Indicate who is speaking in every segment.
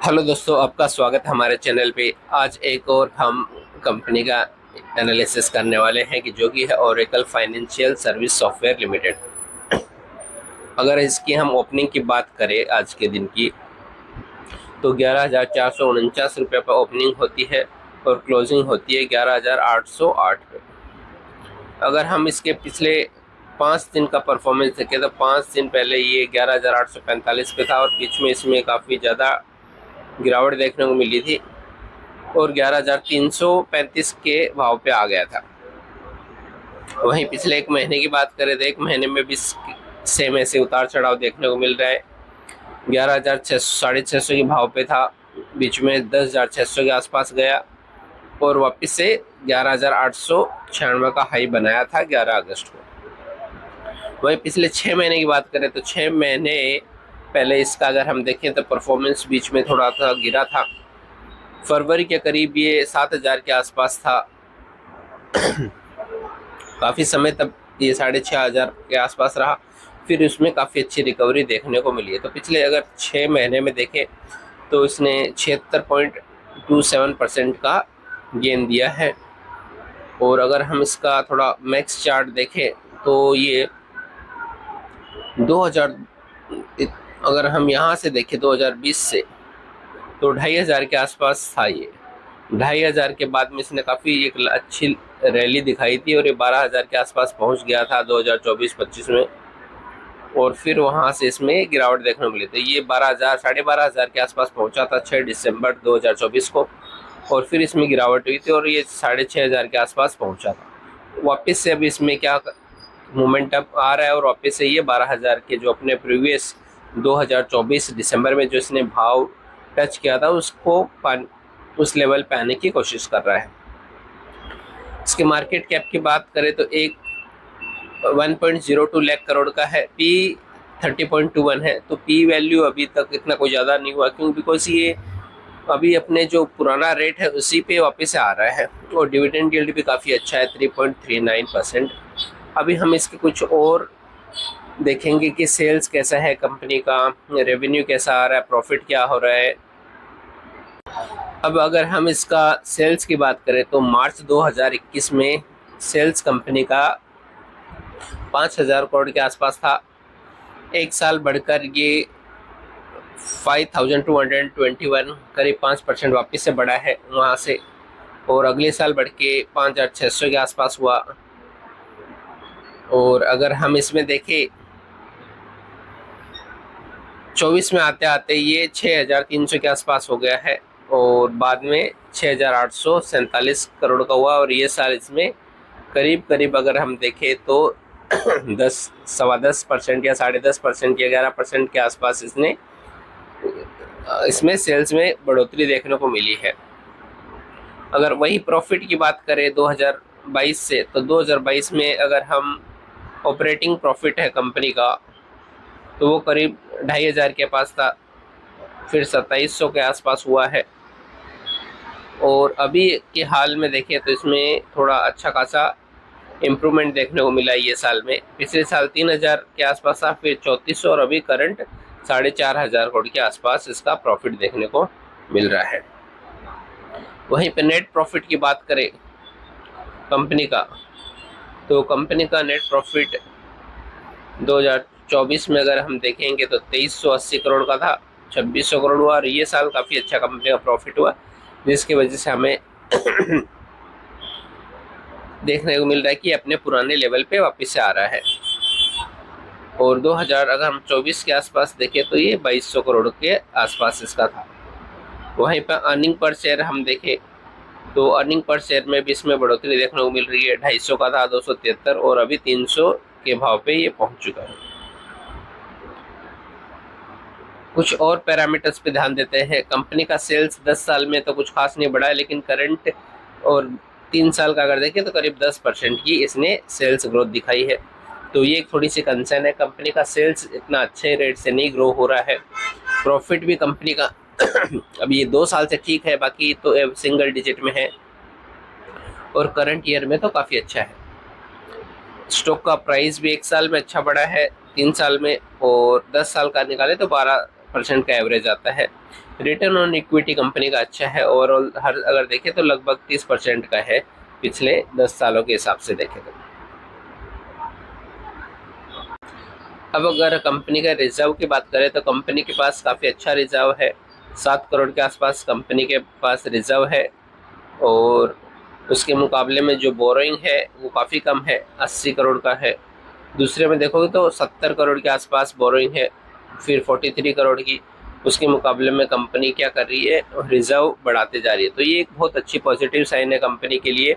Speaker 1: Hello दोस्तों, आपका स्वागत है हमारे चैनल पे। आज एक और हम कंपनी का एनालिसिस करने वाले हैं कि जो कि है Oracle financial service software limited. अगर इसकी हम ओपनिंग की बात करें आज के दिन की, तो 11,449 रुपये पर ओपनिंग होती है और क्लोजिंग होती है 11,808 पे। अगर हम इसके पिछले 5 दिन का परफॉर्मेंस देखें तो 5 दिन पहले ये 11,845 पे था और बीच में इसमें काफ़ी ज़्यादा गिरावट देखने को मिली थी और 11,335 के भाव पे आ गया था। वहीं पिछले एक महीने की बात करें तो एक महीने में भी सेम ऐसे उतार चढ़ाव देखने को मिल रहा है। 11,600 के भाव पे था, बीच में 10,600 के आसपास गया और वापस से 11,896 का हाई बनाया था 11 अगस्त को। वहीं पिछले 6 महीने की बात करें तो 6 महीने पहले इसका अगर हम देखें तो परफॉर्मेंस बीच में थोड़ा सा गिरा था। फरवरी के करीब ये 7,000 के आसपास था। काफ़ी समय तक ये 6,500 के आसपास रहा, फिर उसमें काफ़ी अच्छी रिकवरी देखने को मिली है। तो पिछले अगर 6 महीने में देखें तो इसने 76.27% का गेन दिया है। और अगर हम इसका थोड़ा मैक्स चार्ट देखें तो ये 2000 अगर हम यहाँ से देखें 2020 से तो 2,500 के आसपास था। ये 2,500 के बाद में इसने काफ़ी एक अच्छी रैली दिखाई थी और ये 12,000 के आसपास पहुंच गया था 2024-25 में। और फिर वहां से इसमें गिरावट देखने को मिली थी। ये 12,000 12,500 के आसपास पहुंचा था 6 दिसंबर 2024 को और फिर इसमें गिरावट हुई थी और ये 6,500 के आसपास पहुंचा था। वापस से अभी इसमें क्या मोमेंटम आ रहा है और वापस से ये 12,000 के जो अपने प्रीवियस 2024 दिसंबर में जो इसने भाव टच किया था उसको उस लेवल पे आने की कोशिश कर रहा है। इसके मार्केट कैप की बात करें तो 1.02 लाख करोड़ का है। पी 30.21 है, तो पी वैल्यू अभी तक इतना कोई ज़्यादा नहीं हुआ क्यों, बिकॉज ये अभी अपने जो पुराना रेट है उसी पे वापस आ रहा है और डिविडेंड यील्ड भी काफ़ी अच्छा है 3.39%। अभी हम इसके कुछ और देखेंगे कि सेल्स कैसा है कंपनी का, रेवेन्यू कैसा आ रहा है, प्रॉफिट क्या हो रहा है। अब अगर हम इसका सेल्स की बात करें तो मार्च 2021 में सेल्स कंपनी का 5,000 करोड़ के आसपास था। एक साल बढ़कर ये 5,221 करीब 5% वापस से बढ़ा है वहाँ से और अगले साल बढ़ के 5,600 के आसपास हुआ। और अगर हम इसमें देखें 24 में आते आते ये 6,300 के आसपास हो गया है और बाद में 6,847 करोड़ का हुआ और ये साल इसमें करीब करीब अगर हम देखें तो 10-10% या 10.5% या 11% के आसपास इसमें सेल्स में बढ़ोतरी देखने को मिली है। अगर वही प्रॉफिट की बात करें 2022 से तो 2022 में अगर हम ऑपरेटिंग प्रॉफिट है कंपनी का तो वो करीब 2,500 के पास था, फिर 2,700 के आसपास हुआ है और अभी के हाल में देखें तो इसमें थोड़ा अच्छा खासा इम्प्रूवमेंट देखने को मिला ये साल में। पिछले साल 3,000 के आसपास था, फिर 3,400 और अभी करंट 4,500 करोड़ के आसपास इसका प्रॉफिट देखने को मिल रहा है। वहीं पे नेट प्रॉफिट की बात करें कंपनी का तो कंपनी का नेट प्रॉफिट 2024 में अगर हम देखेंगे तो 2,380 करोड़ का था, 2,600 करोड़ हुआ और ये साल काफ़ी अच्छा कंपनी का प्रॉफिट हुआ जिसकी वजह से हमें देखने को मिल रहा है कि अपने पुराने लेवल पे वापस से आ रहा है। और 2000 अगर हम 24 के आसपास देखें तो ये 2,200 करोड़ के आसपास इसका था। वहीं पर अर्निंग पर शेयर हम देखें तो अर्निंग पर शेयर में भी इसमें बढ़ोतरी देखने को मिल रही है। 250 का था 273 और अभी 300 के भाव पे ये पहुंच चुका है। कुछ और पैरामीटर्स पे ध्यान देते हैं। कंपनी का सेल्स 10 साल में तो कुछ खास नहीं बढ़ा है, लेकिन करंट और 3 साल का अगर देखें तो करीब 10% की इसने सेल्स ग्रोथ दिखाई है। तो ये एक थोड़ी सी कंसर्न है, कंपनी का सेल्स इतना अच्छे रेट से नहीं ग्रो हो रहा है। प्रॉफिट भी कंपनी का अभी ये 2 साल से ठीक है, बाकी तो सिंगल डिजिट में है और करंट ईयर में तो काफ़ी अच्छा है। स्टॉक का प्राइस भी 1 साल में अच्छा बढ़ा है, 3 साल में, और 10 साल का निकाले तो 12% का एवरेज आता है। रिटर्न ऑन इक्विटी कंपनी का अच्छा है, ओवरऑल हर अगर देखें तो लगभग 30% का है पिछले 10 सालों के हिसाब से देखें तो। अब अगर कंपनी का रिजर्व की बात करें तो कंपनी के पास काफ़ी अच्छा रिजर्व है, 7 करोड़ के आसपास कंपनी के पास रिजर्व है, और उसके मुकाबले में जो बोरोइंग है वो काफ़ी कम है, 80 करोड़ का है। दूसरे में देखोगे तो 70 करोड़ के आसपास बोरोइंग है, फिर 43 करोड़ की। उसके मुकाबले में कंपनी क्या कर रही है, रिजर्व बढ़ाते जा रही है। तो ये एक बहुत अच्छी पॉजिटिव साइन है कंपनी के लिए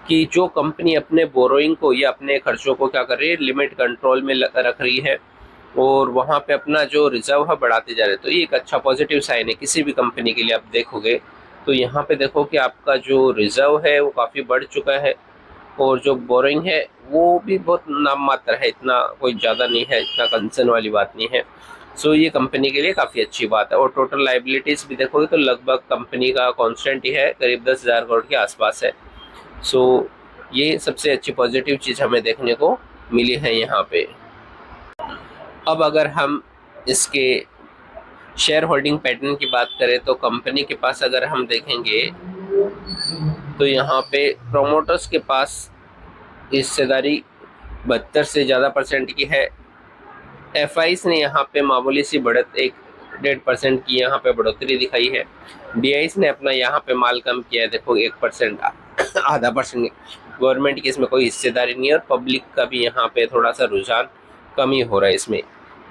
Speaker 1: कि जो कंपनी अपने बोरोइंग को या अपने खर्चों को क्या कर रही है, लिमिट कंट्रोल में रख रही है, और वहाँ पे अपना जो रिजर्व है बढ़ाते जा रहे हैं। तो ये एक अच्छा पॉजिटिव साइन है किसी भी कंपनी के लिए। आप देखोगे तो यहाँ पे देखो कि आपका जो रिजर्व है वो काफ़ी बढ़ चुका है, और जो बोरिंग है वो भी बहुत नाम मात्र है, इतना कोई ज़्यादा नहीं है, इतना कंसर्न वाली बात नहीं है। सो ये कंपनी के लिए काफ़ी अच्छी बात है। और टोटल लाइबिलिटीज़ भी देखोगे तो लगभग कंपनी का कांस्टेंट ही है, करीब 10,000 करोड़ के आसपास है। सो ये सबसे अच्छी पॉजिटिव चीज़ हमें देखने को मिली है यहाँ पे। अब अगर हम इसके शेयर होल्डिंग पैटर्न की बात करें तो कंपनी के पास अगर हम देखेंगे तो यहाँ पे प्रोमोटर्स के पास हिस्सेदारी 72 से ज़्यादा % की है। एफआईस ने यहाँ पे मामूली सी बढ़त 1.5% की यहाँ पे बढ़ोतरी दिखाई है। डीआईस ने अपना यहाँ पे माल कम किया है, देखो 1%, आधा %। गवर्नमेंट की इसमें कोई हिस्सेदारी नहीं है, और पब्लिक का भी यहाँ पे थोड़ा सा रुझान कम ही हो रहा है, इसमें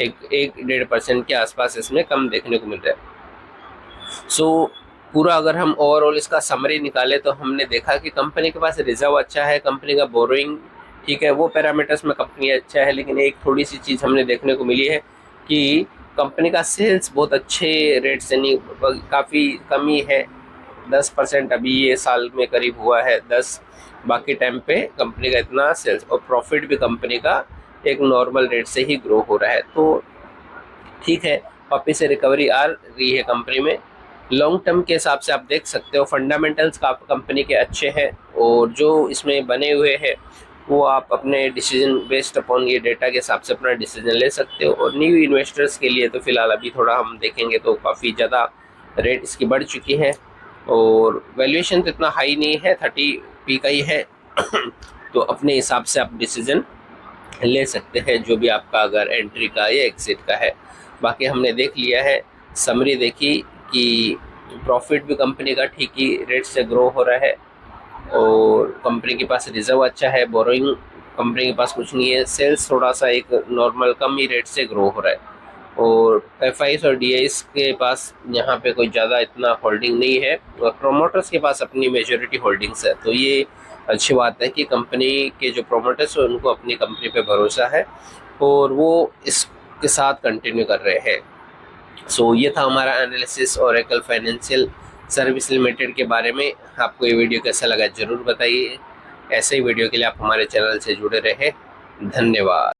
Speaker 1: 1-1.5% के आसपास इसमें कम देखने को मिल रहा है। सो पूरा अगर हम ओवरऑल इसका समरी निकाले तो हमने देखा कि कंपनी के पास रिजर्व अच्छा है, कंपनी का बोरोइंग ठीक है, वो पैरामीटर्स में कंपनी अच्छा है। लेकिन एक थोड़ी सी चीज़ हमने देखने को मिली है कि कंपनी का सेल्स बहुत अच्छे रेट से नहीं, काफ़ी कमी है, 10% अभी ये साल में करीब हुआ है, 10, बाकी टाइम पे कंपनी का इतना सेल्स और प्रॉफिट भी कंपनी का एक नॉर्मल रेट से ही ग्रो हो रहा है। तो ठीक है, वापस से रिकवरी आ रही है कंपनी में। लॉन्ग टर्म के हिसाब से आप देख सकते हो फंडामेंटल्स का कंपनी के अच्छे हैं, और जो इसमें बने हुए हैं वो आप अपने डिसीजन बेस्ड अपॉन ये डेटा के हिसाब से अपना डिसीजन ले सकते हो। और न्यू इन्वेस्टर्स के लिए तो फिलहाल अभी थोड़ा हम देखेंगे तो काफ़ी ज़्यादा रेट इसकी बढ़ चुकी है, और वैल्यूएशन तो इतना हाई नहीं है, 30p का ही है। तो अपने हिसाब से आप डिसीजन ले सकते हैं, जो भी आपका अगर एंट्री का या एग्जिट का है। बाकी हमने देख लिया है, समरी देखी कि प्रॉफिट भी कंपनी का ठीक ही रेट से ग्रो हो रहा है, और कंपनी के पास रिजर्व अच्छा है, बोरोइंग कंपनी के पास कुछ नहीं है, सेल्स थोड़ा सा एक नॉर्मल कम ही रेट से ग्रो हो रहा है, और एफआईस और डीआईस के पास यहाँ पे कोई ज़्यादा इतना होल्डिंग नहीं है, और प्रोमोटर्स के पास अपनी मेजॉरिटी होल्डिंग्स है। तो ये अच्छी बात है कि कंपनी के जो प्रोमोटर्स हैं उनको अपनी कंपनी पे भरोसा है, और वो इसके साथ कंटिन्यू कर रहे हैं। सो ये था हमारा analysis Oracle financial service limited के बारे में। आपको ये वीडियो कैसा लगा ज़रूर बताइए। ऐसे ही वीडियो के लिए आप हमारे चैनल से जुड़े रहे। धन्यवाद।